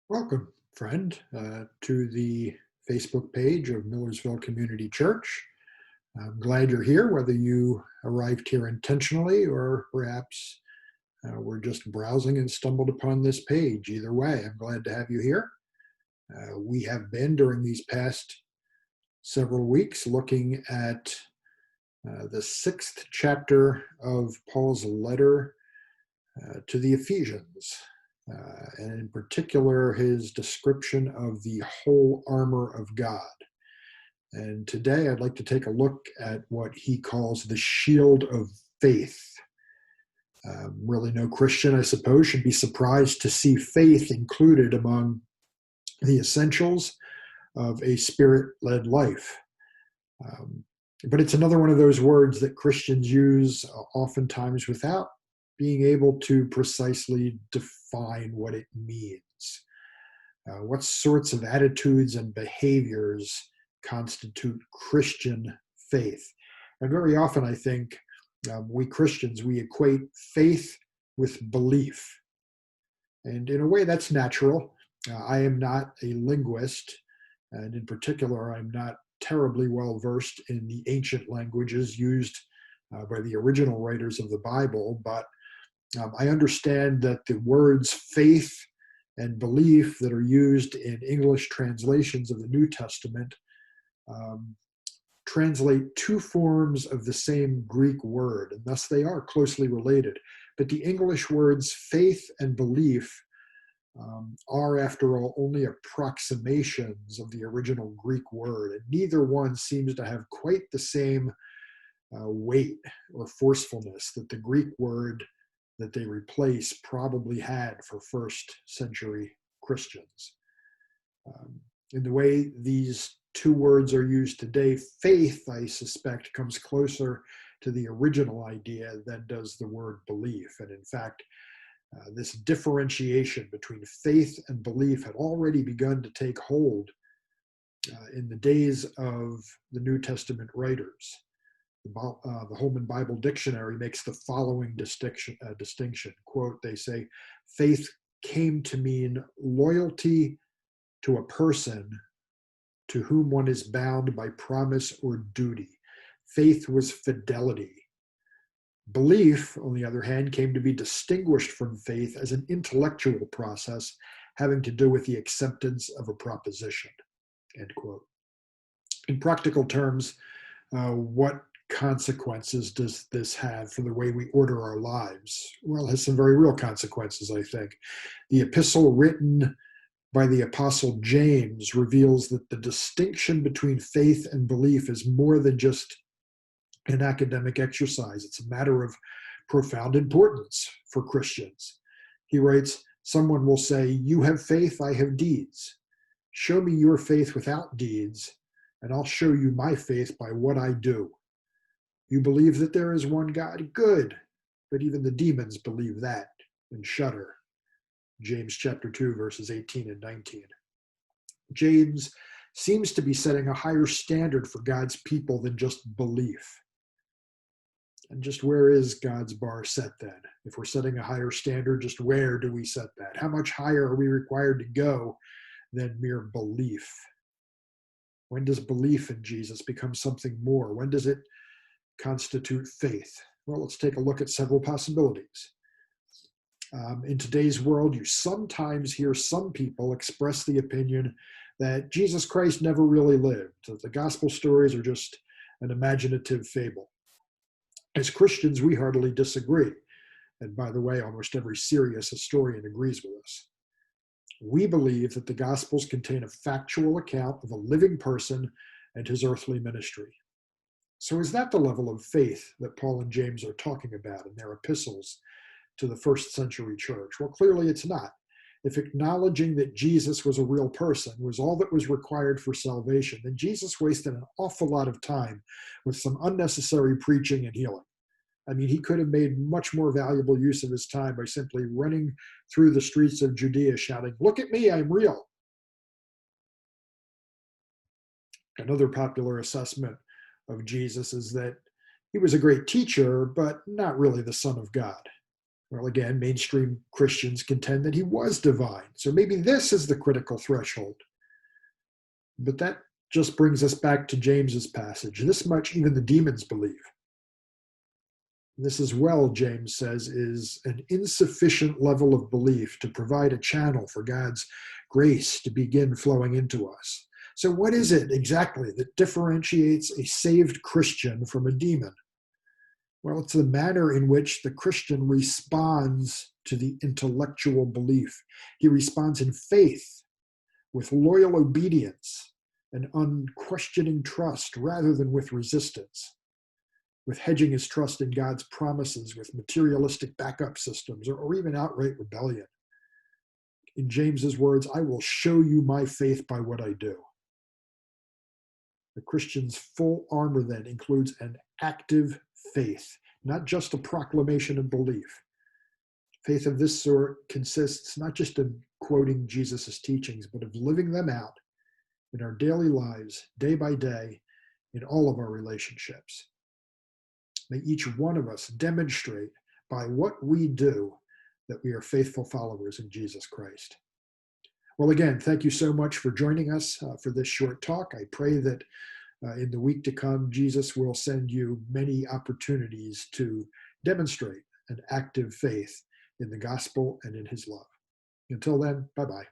Welcome, friend, to the Facebook page of Millersville Community Church. I'm glad you're here, whether you arrived here intentionally or perhaps were just browsing and stumbled upon this page. Either way, I'm glad to have you here. We have been, during these past several weeks, looking at the sixth chapter of Paul's letter to the Ephesians. And in particular, his description of the whole armor of God. And today I'd like to take a look at what he calls the shield of faith. Really, no Christian, I suppose, should be surprised to see faith included among the essentials of a spirit-led life. But it's another one of those words that Christians use oftentimes without being able to precisely define what it means. What sorts of attitudes and behaviors constitute Christian faith? And very often, I think, we Christians, we equate faith with belief. And in a way, that's natural. I am not a linguist, and in particular, I'm not terribly well versed in the ancient languages used by the original writers of the Bible, but I understand that the words faith and belief that are used in English translations of the New Testament translate two forms of the same Greek word, and thus they are closely related. But the English words faith and belief are, after all, only approximations of the original Greek word, and neither one seems to have quite the same weight or forcefulness that the Greek word that they replace probably had for first century Christians. In the way these two words are used today, faith, I suspect, comes closer to the original idea than does the word belief. And in fact, this differentiation between faith and belief had already begun to take hold in the days of the New Testament writers. The Holman Bible Dictionary makes the following distinction, quote, they say, faith came to mean loyalty to a person to whom one is bound by promise or duty. Faith was fidelity. Belief, on the other hand, came to be distinguished from faith as an intellectual process having to do with the acceptance of a proposition, end quote. In practical terms, what consequences does this have for the way we order our lives? Well, it has some very real consequences, I think. The epistle written by the Apostle James reveals that the distinction between faith and belief is more than just an academic exercise. It's a matter of profound importance for Christians. He writes, someone will say, you have faith, I have deeds. Show me your faith without deeds, and I'll show you my faith by what I do. You believe that there is one God? Good. But even the demons believe that and shudder. James chapter 2, verses 18 and 19. James seems to be setting a higher standard for God's people than just belief. And just where is God's bar set then? If we're setting a higher standard, just where do we set that? How much higher are we required to go than mere belief? When does belief in Jesus become something more? When does it constitute faith? Well, let's take a look at several possibilities. In today's world, you sometimes hear some people express the opinion that Jesus Christ never really lived, that the gospel stories are just an imaginative fable. As Christians, we heartily disagree. And by the way, almost every serious historian agrees with us. We believe that the Gospels contain a factual account of a living person and his earthly ministry. So is that the level of faith that Paul and James are talking about in their epistles to the first century church? Well, clearly it's not. If acknowledging that Jesus was a real person was all that was required for salvation, then Jesus wasted an awful lot of time with some unnecessary preaching and healing. I mean, he could have made much more valuable use of his time by simply running through the streets of Judea shouting, "Look at me, I'm real." Another popular assessment of Jesus is that he was a great teacher, but not really the Son of God. Well, again, mainstream Christians contend that he was divine. So maybe this is the critical threshold. But that just brings us back to James's passage. This much even the demons believe. This as well, James says, is an insufficient level of belief to provide a channel for God's grace to begin flowing into us. So what is it exactly that differentiates a saved Christian from a demon? Well, it's the manner in which the Christian responds to the intellectual belief. He responds in faith, with loyal obedience and unquestioning trust rather than with resistance, with hedging his trust in God's promises with materialistic backup systems or even outright rebellion. In James's words, I will show you my faith by what I do. The Christian's full armor then includes an active faith, not just a proclamation of belief. Faith of this sort consists not just of quoting Jesus' teachings, but of living them out in our daily lives, day by day, in all of our relationships. May each one of us demonstrate by what we do that we are faithful followers of Jesus Christ. Well, again, thank you so much for joining us for this short talk. I pray that in the week to come, Jesus will send you many opportunities to demonstrate an active faith in the gospel and in his love. Until then, bye-bye.